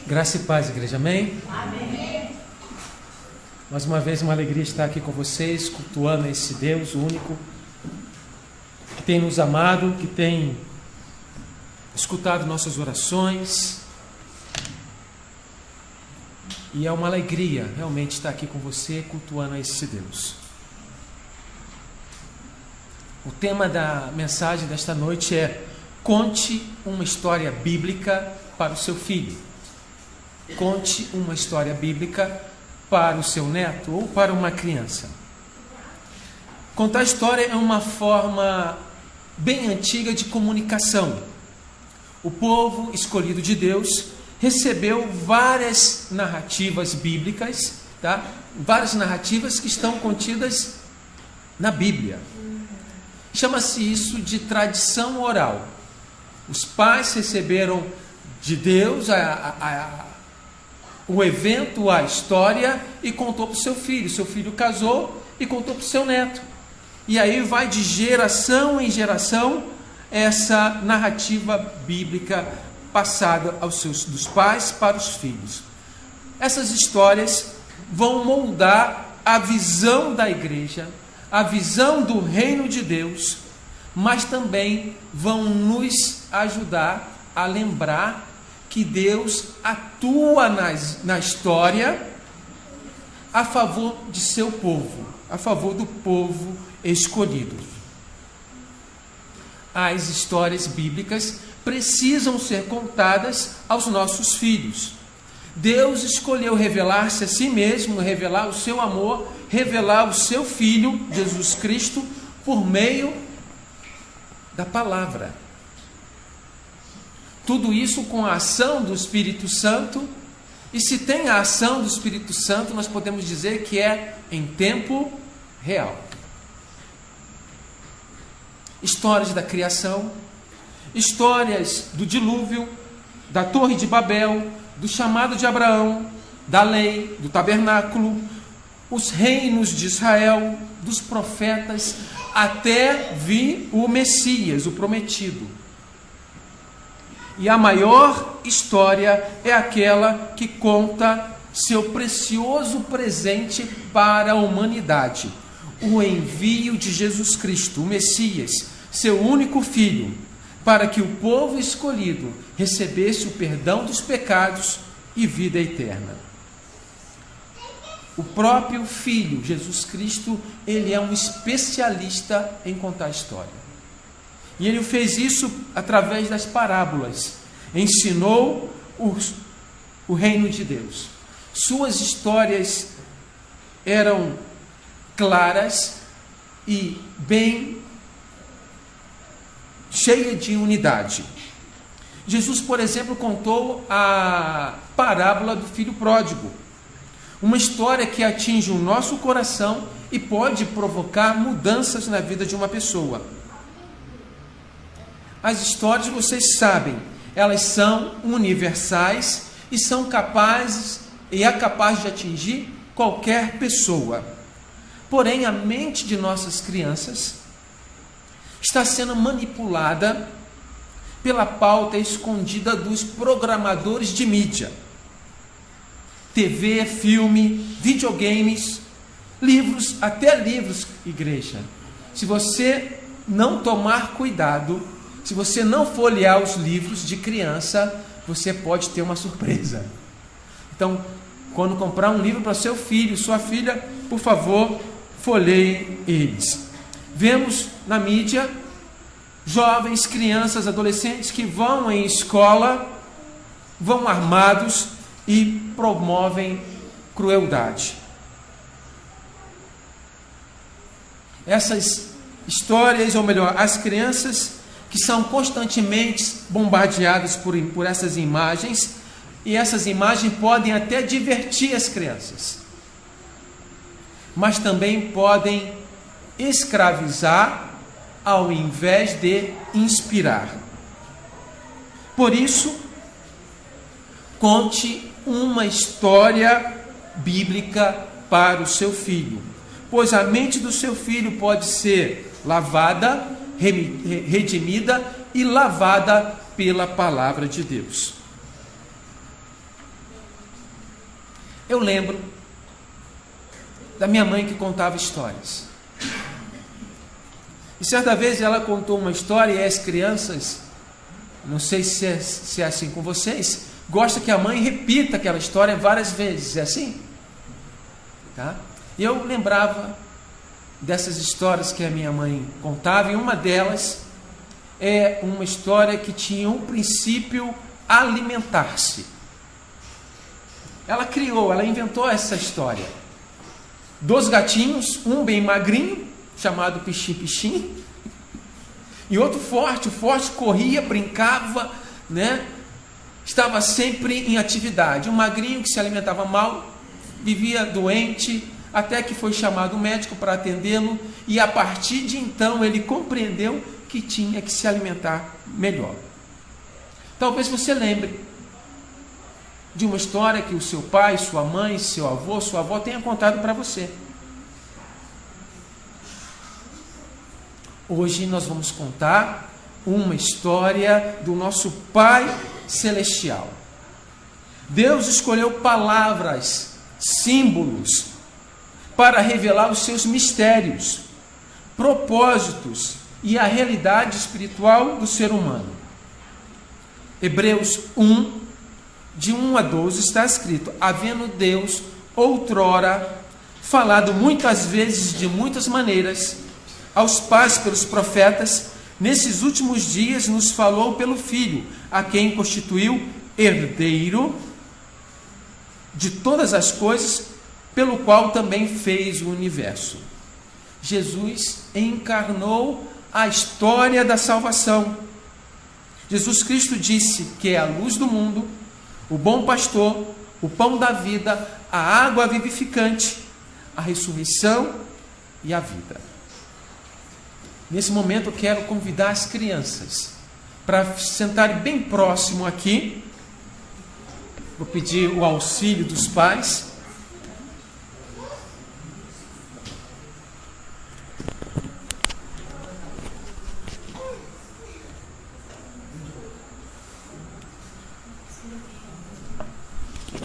Graça e paz, igreja, amém? Amém. Mais uma vez, uma alegria estar aqui com vocês, cultuando esse Deus único, que tem nos amado, que tem escutado nossas orações. E é uma alegria realmente estar aqui com você, cultuando esse Deus. O tema da mensagem desta noite é: conte uma história bíblica para o seu filho. Conte uma história bíblica para o seu neto ou para uma criança. Contar história é uma forma bem antiga de comunicação. O povo escolhido de Deus recebeu várias narrativas bíblicas, tá? Várias narrativas que estão contidas na Bíblia. Chama-se isso de tradição oral. Os pais receberam de Deus o evento, a história, e contou para o seu filho. Seu filho casou e contou para o seu neto. E aí vai de geração em geração essa narrativa bíblica passada dos pais para os filhos. Essas histórias vão moldar a visão da igreja, a visão do reino de Deus, mas também vão nos ajudar a lembrar que Deus atua na história a favor de seu povo, a favor do povo escolhido. As histórias bíblicas precisam ser contadas aos nossos filhos. Deus escolheu revelar-se a si mesmo, revelar o seu amor, revelar o seu Filho, Jesus Cristo, por meio da palavra. Tudo isso com a ação do Espírito Santo. E se tem a ação do Espírito Santo, nós podemos dizer que é em tempo real. Histórias da criação, histórias do dilúvio, da Torre de Babel, do chamado de Abraão, da lei, do tabernáculo, os reinos de Israel, dos profetas, até vir o Messias, o prometido. E a maior história é aquela que conta seu precioso presente para a humanidade, o envio de Jesus Cristo, o Messias, seu único Filho, para que o povo escolhido recebesse o perdão dos pecados e vida eterna. O próprio Filho, Jesus Cristo, ele é um especialista em contar história. E ele fez isso através das parábolas. Ensinou o reino de Deus. Suas histórias eram claras e bem cheias de unidade. Jesus, por exemplo, contou a parábola do filho pródigo. Uma história que atinge o nosso coração e pode provocar mudanças na vida de uma pessoa. As histórias, vocês sabem, elas são universais e é capaz de atingir qualquer pessoa. Porém, a mente de nossas crianças está sendo manipulada pela pauta escondida dos programadores de mídia. TV, filme, videogames, livros, até livros, igreja. Se você não tomar cuidado, se você não folhear os livros de criança, você pode ter uma surpresa. Então, quando comprar um livro para seu filho, sua filha, por favor, folheie eles. Vemos na mídia jovens, crianças, adolescentes que vão em escola, vão armados e promovem crueldade. Essas histórias, ou melhor, as crianças que são constantemente bombardeadas por essas imagens, e essas imagens podem até divertir as crianças, mas também podem escravizar ao invés de inspirar. Por isso, conte uma história bíblica para o seu filho, pois a mente do seu filho pode ser lavada, redimida e lavada pela palavra de Deus. eu lembro da minha mãe que contava histórias. E certa vez ela contou uma história e as crianças, não sei se é assim com vocês, gostam que a mãe repita aquela história várias vezes. É assim? Tá? E eu lembrava dessas histórias que a minha mãe contava, e uma delas é uma história que tinha um princípio alimentar-se. Ela inventou essa história. 2 gatinhos, um bem magrinho, chamado Pichim Pichim, e outro forte. O forte corria, brincava, né? Estava sempre em atividade. Um magrinho que se alimentava mal, vivia doente, até que foi chamado o médico para atendê-lo, e a partir de então ele compreendeu que tinha que se alimentar melhor. Talvez você lembre de uma história que o seu pai, sua mãe, seu avô, sua avó tenha contado para você. Hoje nós vamos contar uma história do nosso Pai Celestial. Deus escolheu palavras, símbolos, para revelar os seus mistérios, propósitos e a realidade espiritual do ser humano. Hebreus 1, de 1 a 12, está escrito: havendo Deus outrora falado muitas vezes de muitas maneiras aos pais pelos profetas, nesses últimos dias nos falou pelo Filho, a quem constituiu herdeiro de todas as coisas, pelo qual também fez o universo. Jesus encarnou a história da salvação. Jesus Cristo disse que é a luz do mundo, o bom pastor, o pão da vida, a água vivificante, a ressurreição e a vida. Nesse momento eu quero convidar as crianças para sentarem bem próximo aqui. Vou pedir o auxílio dos pais.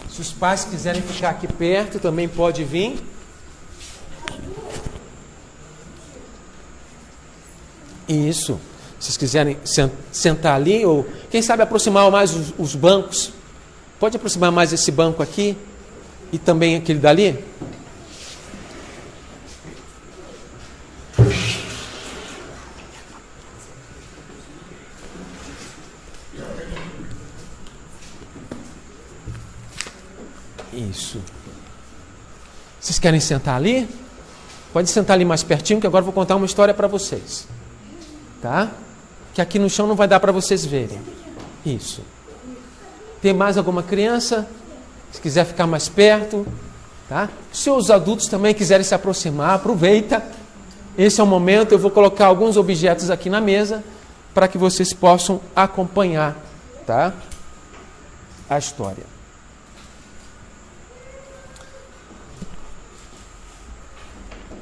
Se os pais quiserem ficar aqui perto, também pode vir. Isso. Se vocês quiserem sentar ali, ou quem sabe aproximar mais os bancos. Pode aproximar mais esse banco aqui e também aquele dali. Isso. Vocês querem sentar ali? Pode sentar ali mais pertinho, que agora eu vou contar uma história para vocês. Tá? Que aqui no chão não vai dar para vocês verem. Isso. Tem mais alguma criança? Se quiser ficar mais perto, tá? Se os adultos também quiserem se aproximar, aproveita. Esse é o momento. Eu vou colocar alguns objetos aqui na mesa para que vocês possam acompanhar, tá? A história.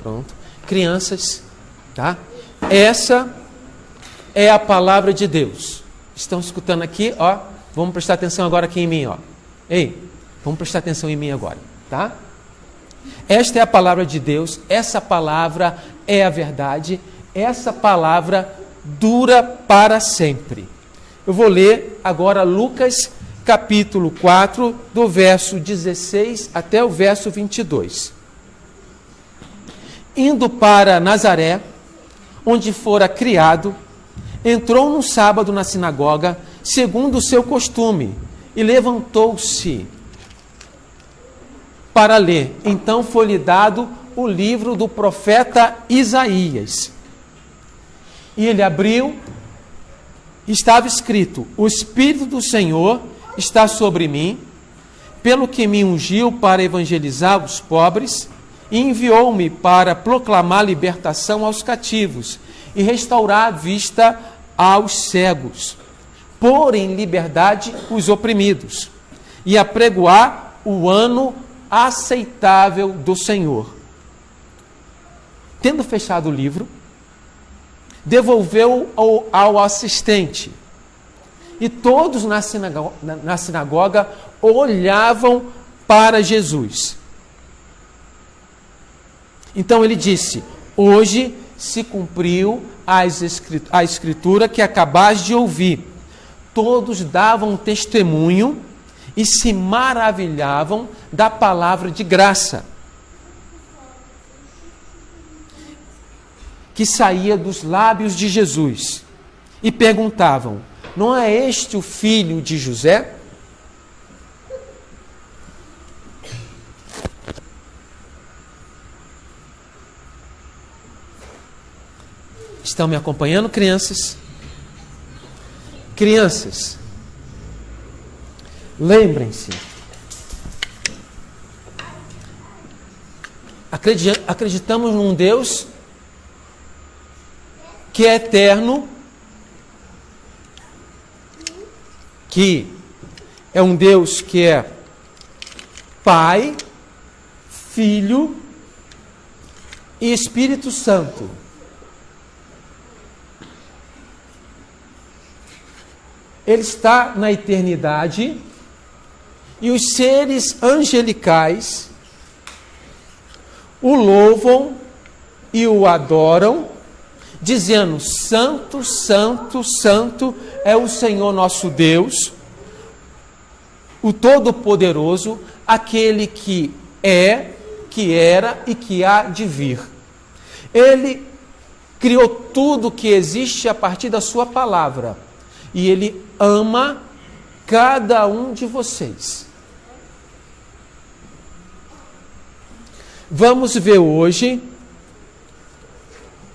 Pronto. Crianças, tá? Essa é a palavra de Deus. Estão escutando aqui, ó? Vamos prestar atenção agora aqui em mim, ó. Ei, vamos prestar atenção em mim agora, tá? Esta é a palavra de Deus, essa palavra é a verdade, essa palavra dura para sempre. Eu vou ler agora Lucas capítulo 4, do verso 16 até o verso 22. Indo para Nazaré, onde fora criado, entrou num sábado na sinagoga, segundo o seu costume, e levantou-se para ler. Então foi-lhe dado o livro do profeta Isaías. E ele abriu, estava escrito: o Espírito do Senhor está sobre mim, pelo que me ungiu para evangelizar os pobres, e enviou-me para proclamar libertação aos cativos e restaurar a vista aos cegos, pôr em liberdade os oprimidos e apregoar o ano aceitável do Senhor. Tendo fechado o livro, devolveu ao assistente, e todos na sinagoga olhavam para Jesus. Então ele disse: hoje se cumpriu a escritura que acabais de ouvir. Todos davam testemunho e se maravilhavam da palavra de graça que saía dos lábios de Jesus. E perguntavam: não é este o filho de José? Estão me acompanhando, crianças? Crianças, lembrem-se, acreditamos num Deus que é eterno, que é um Deus que é Pai, Filho e Espírito Santo. Ele está na eternidade e os seres angelicais o louvam e o adoram, dizendo: Santo, Santo, Santo é o Senhor nosso Deus, o Todo-Poderoso, aquele que é, que era e que há de vir. Ele criou tudo que existe a partir da sua palavra. E Ele ama cada um de vocês. Vamos ver hoje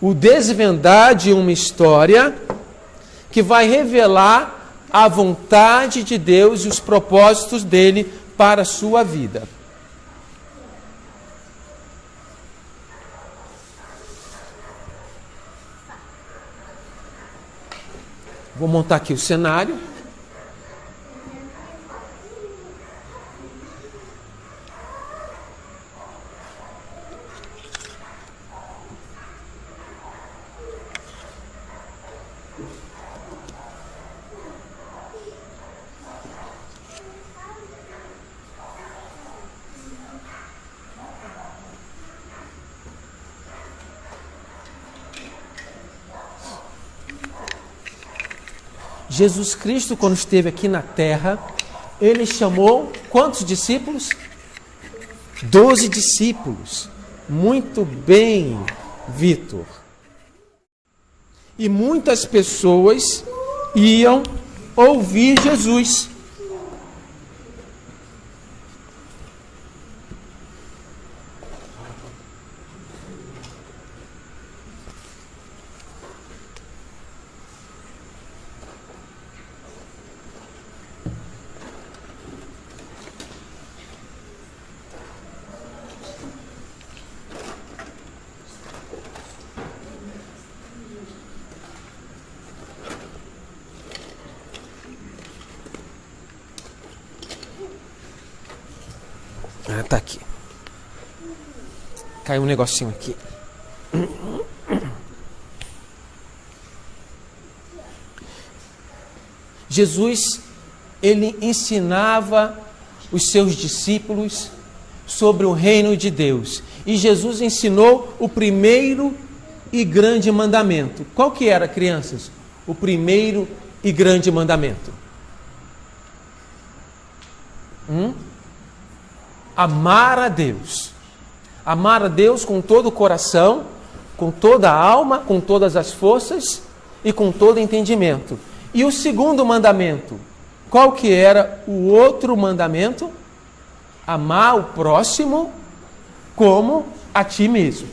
o desvendar de uma história que vai revelar a vontade de Deus e os propósitos dele para a sua vida. Vou montar aqui o cenário. Jesus Cristo, quando esteve aqui na terra, ele chamou quantos discípulos? 12 discípulos. Muito bem, Vitor. E muitas pessoas iam ouvir Jesus. Ah, tá aqui. Caiu um negocinho aqui. Jesus, ele ensinava os seus discípulos sobre o reino de Deus. E Jesus ensinou o primeiro e grande mandamento. Qual que era, crianças? O primeiro e grande mandamento. Amar a Deus. Amar a Deus com todo o coração, com toda a alma, com todas as forças e com todo entendimento. E o segundo mandamento, qual que era o outro mandamento? Amar o próximo como a ti mesmo.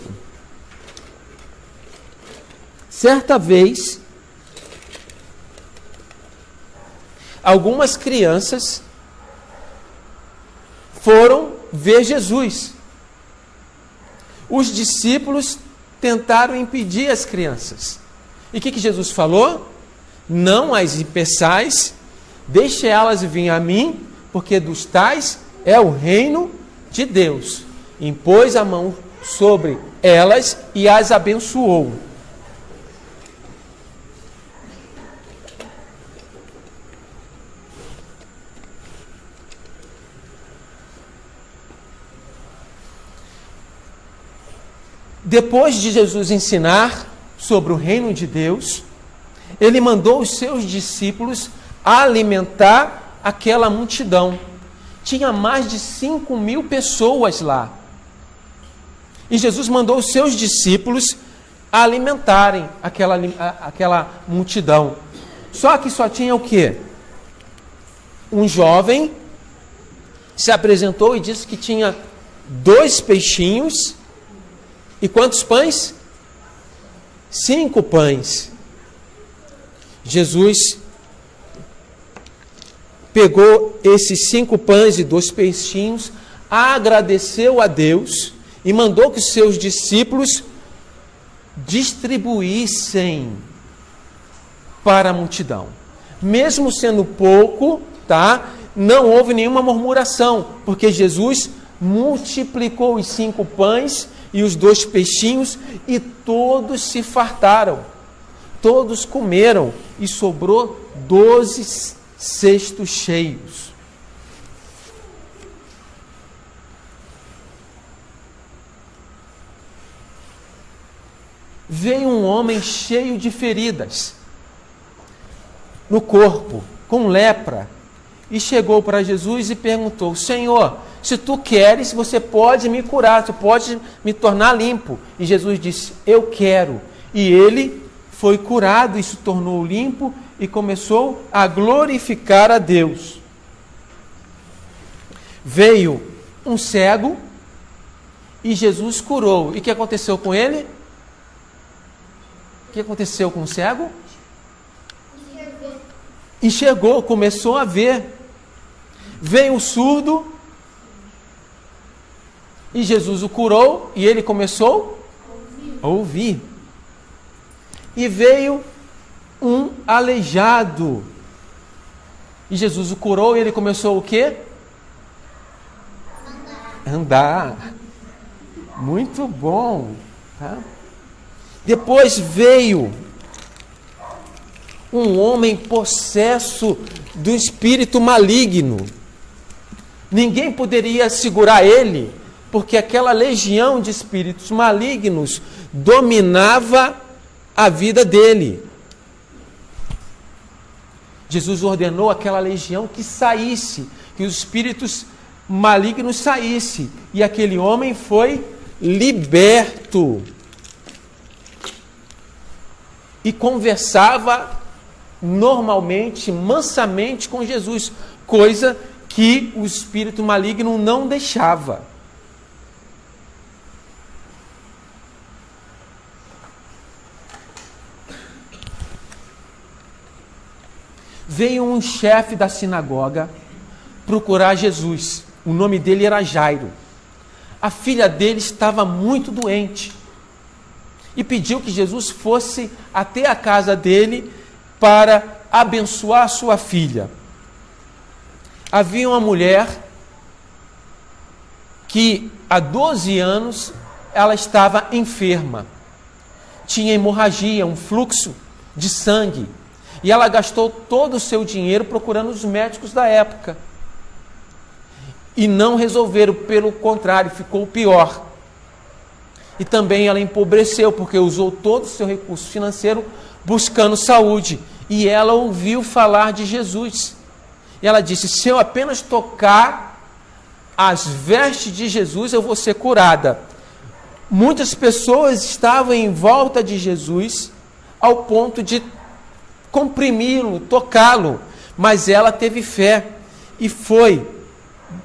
Certa vez, algumas crianças foram ver Jesus. Os discípulos tentaram impedir as crianças. E o que Jesus falou? Não as impeçais, deixe elas vir a mim, porque dos tais é o reino de Deus. Impôs a mão sobre elas e as abençoou. Depois de Jesus ensinar sobre o reino de Deus, ele mandou os seus discípulos alimentar aquela multidão. Tinha mais de 5.000 pessoas lá. E Jesus mandou os seus discípulos alimentarem aquela multidão. Só que só tinha o quê? Um jovem se apresentou e disse que tinha 2 peixinhos e quantos pães? 5 pães. Jesus pegou esses 5 pães e 2 peixinhos, agradeceu a Deus e mandou que os seus discípulos distribuíssem para a multidão. Mesmo sendo pouco, tá? Não houve nenhuma murmuração, porque Jesus multiplicou os 5 pães e os 2 peixinhos e todos se fartaram. Todos comeram e sobrou 12 cestos cheios. Veio um homem cheio de feridas no corpo, com lepra, e chegou para Jesus e perguntou: Senhor, se tu queres, você pode me curar, tu pode me tornar limpo. E Jesus disse: eu quero. E ele foi curado e se tornou limpo e começou a glorificar a Deus. Veio um cego e Jesus curou. E o que aconteceu com ele? O que aconteceu com o cego? Enxergou, começou a ver. Veio o surdo e Jesus o curou e ele começou a ouvir. E veio um aleijado e Jesus o curou e ele começou o quê? Andar. Muito bom, tá? Depois veio um homem possesso do espírito maligno. Ninguém poderia segurar ele, porque aquela legião de espíritos malignos dominava a vida dele. Jesus ordenou àquela legião que saísse, que os espíritos malignos saíssem, e aquele homem foi liberto. E conversava normalmente, mansamente com Jesus, coisa que o espírito maligno não deixava. Veio um chefe da sinagoga procurar Jesus. O nome dele era Jairo. A filha dele estava muito doente e pediu que Jesus fosse até a casa dele para abençoar sua filha. Havia uma mulher que há 12 anos ela estava enferma. Tinha hemorragia, um fluxo de sangue. E ela gastou todo o seu dinheiro procurando os médicos da época. E não resolveram, pelo contrário, ficou pior. E também ela empobreceu, porque usou todo o seu recurso financeiro buscando saúde. E ela ouviu falar de Jesus. E ela disse: se eu apenas tocar as vestes de Jesus, eu vou ser curada. Muitas pessoas estavam em volta de Jesus, ao ponto de comprimi-lo, tocá-lo. Mas ela teve fé e foi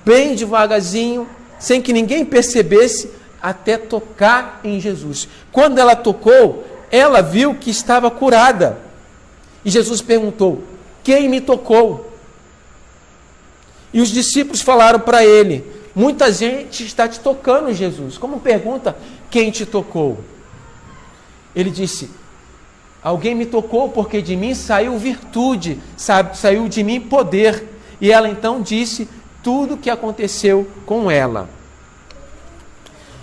bem devagarzinho, sem que ninguém percebesse, até tocar em Jesus. Quando ela tocou, ela viu que estava curada. E Jesus perguntou: quem me tocou? E os discípulos falaram para ele: muita gente está te tocando, Jesus. Como pergunta, quem te tocou? Ele disse: alguém me tocou porque de mim saiu virtude, saiu de mim poder. E ela então disse tudo o que aconteceu com ela.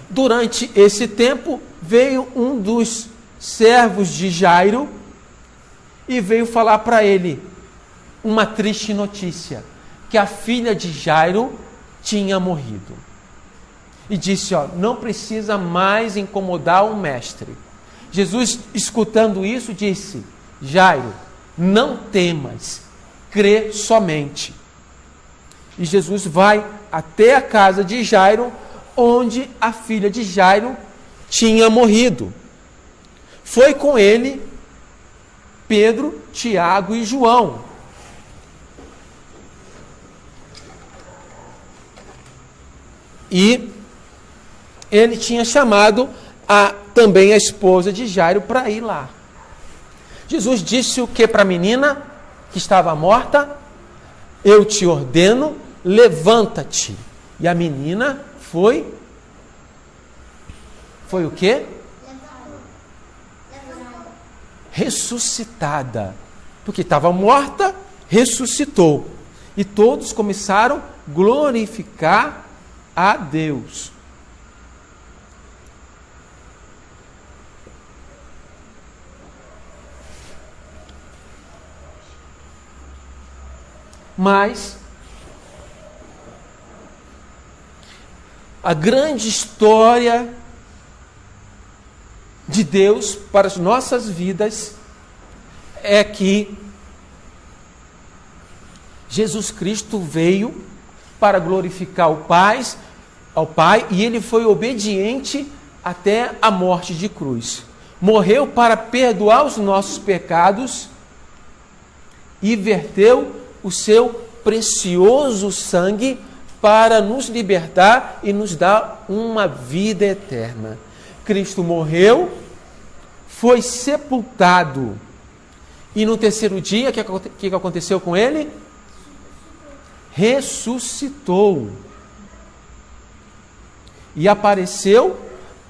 Durante esse tempo, veio um dos servos de Jairo e veio falar para ele uma triste notícia, que a filha de Jairo tinha morrido. e disse, não precisa mais incomodar o mestre. Jesus, escutando isso, disse, Jairo, não temas, crê somente. E Jesus vai até a casa de Jairo, onde a filha de Jairo tinha morrido. Foi com ele Pedro, Tiago e João. E ele tinha chamado também a esposa de Jairo para ir lá. Jesus disse o que para a menina que estava morta? Eu te ordeno, levanta-te. E a menina foi o quê? Ressuscitada. Porque estava morta, ressuscitou. E todos começaram a glorificar a Deus. Mas a grande história de Deus para as nossas vidas é que Jesus Cristo veio para glorificar ao Pai, e ele foi obediente até a morte de cruz. Morreu para perdoar os nossos pecados e verteu o seu precioso sangue para nos libertar e nos dar uma vida eterna. Cristo morreu, foi sepultado, e no terceiro dia, o que aconteceu com ele? Ressuscitou. E apareceu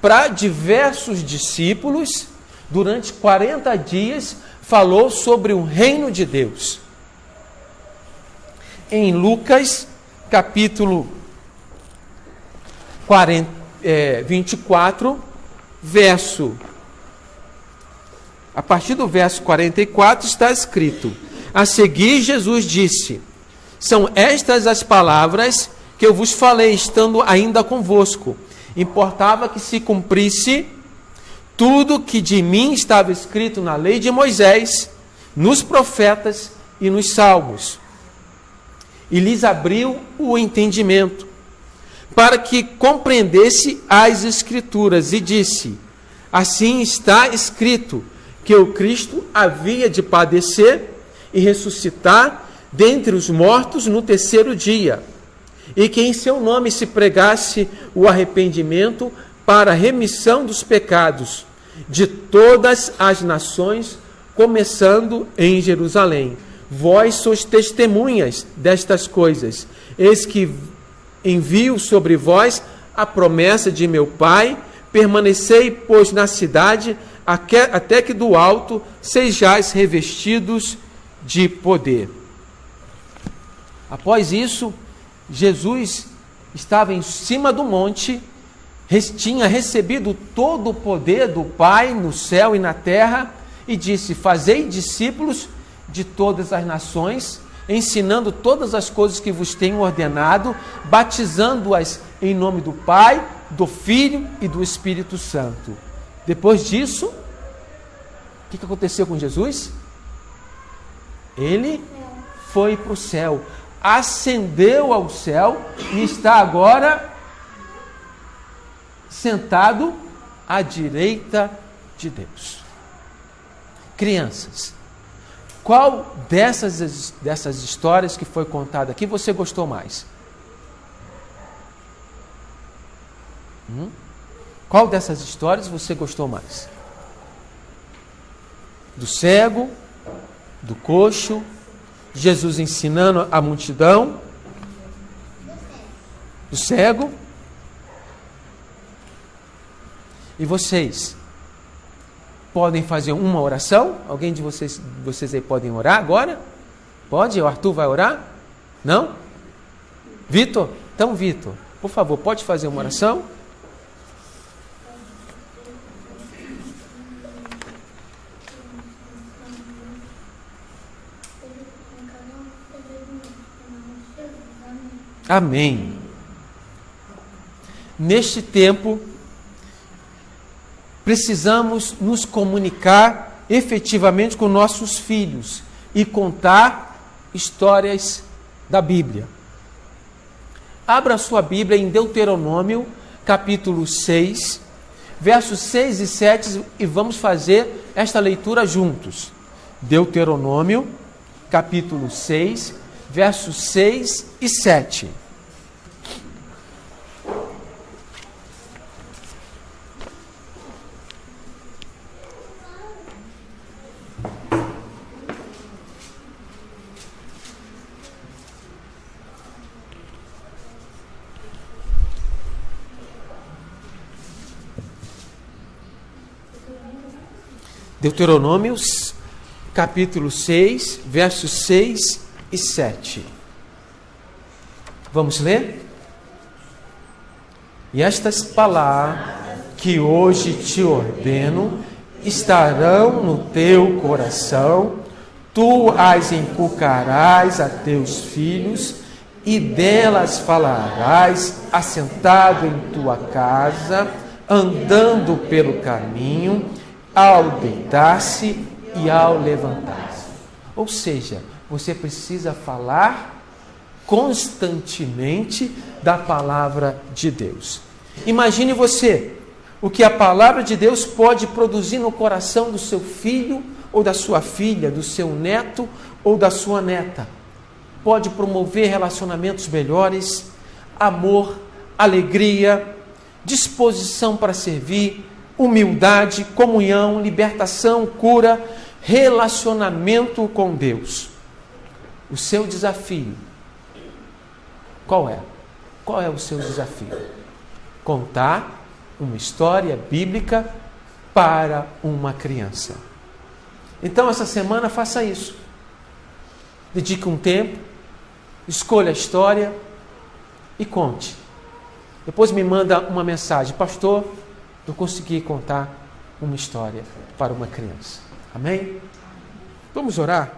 para diversos discípulos, durante 40 dias, falou sobre o reino de Deus. Em Lucas, capítulo 24, a partir do verso 44 está escrito: a seguir Jesus disse, são estas as palavras que eu vos falei, estando ainda convosco. Importava que se cumprisse tudo que de mim estava escrito na lei de Moisés, nos profetas e nos salmos. E lhes abriu o entendimento, para que compreendesse as Escrituras, e disse, assim está escrito, que o Cristo havia de padecer e ressuscitar dentre os mortos no terceiro dia, e que em seu nome se pregasse o arrependimento para a remissão dos pecados de todas as nações, começando em Jerusalém. Vós sois testemunhas destas coisas. Eis que envio sobre vós a promessa de meu Pai. Permanecei, pois, na cidade, até que do alto sejais revestidos de poder. Após isso, Jesus estava em cima do monte, tinha recebido todo o poder do Pai no céu e na terra, e disse, fazei discípulos de todas as nações, ensinando todas as coisas que vos tenho ordenado, batizando-as em nome do Pai, do Filho e do Espírito Santo. Depois disso, o que aconteceu com Jesus? Ele foi para o céu, ascendeu ao céu e está agora sentado à direita de Deus. Crianças, qual dessas histórias que foi contada aqui você gostou mais? Qual dessas histórias você gostou mais? Do cego, do coxo, Jesus ensinando a multidão, do cego? E vocês podem fazer uma oração? Alguém de vocês aí podem orar agora? Pode? O Arthur vai orar? Não? Vitor? Então, Vitor, por favor, pode fazer uma oração? Amém. neste tempo, precisamos nos comunicar efetivamente com nossos filhos e contar histórias da Bíblia. Abra a sua Bíblia em Deuteronômio, capítulo 6, versos 6 e 7, e vamos fazer esta leitura juntos. Deuteronômio, capítulo 6, versos 6 e 7. Deuteronômio, capítulo 6, versos 6 e 7. Vamos ler? E estas palavras que hoje te ordeno estarão no teu coração, tu as inculcarás a teus filhos, e delas falarás assentado em tua casa, andando pelo caminho, ao deitar-se e ao levantar-se. Ou seja, você precisa falar constantemente da palavra de Deus. Imagine você o que a palavra de Deus pode produzir no coração do seu filho ou da sua filha, do seu neto ou da sua neta. Pode promover relacionamentos melhores, amor, alegria, disposição para servir, humildade, comunhão, libertação, cura, relacionamento com Deus. O seu desafio, qual é? Qual é o seu desafio? Contar uma história bíblica para uma criança. Então, essa semana, faça isso. Dedique um tempo, escolha a história e conte. Depois me manda uma mensagem: pastor, eu consegui contar uma história para uma criança. Amém? Vamos orar?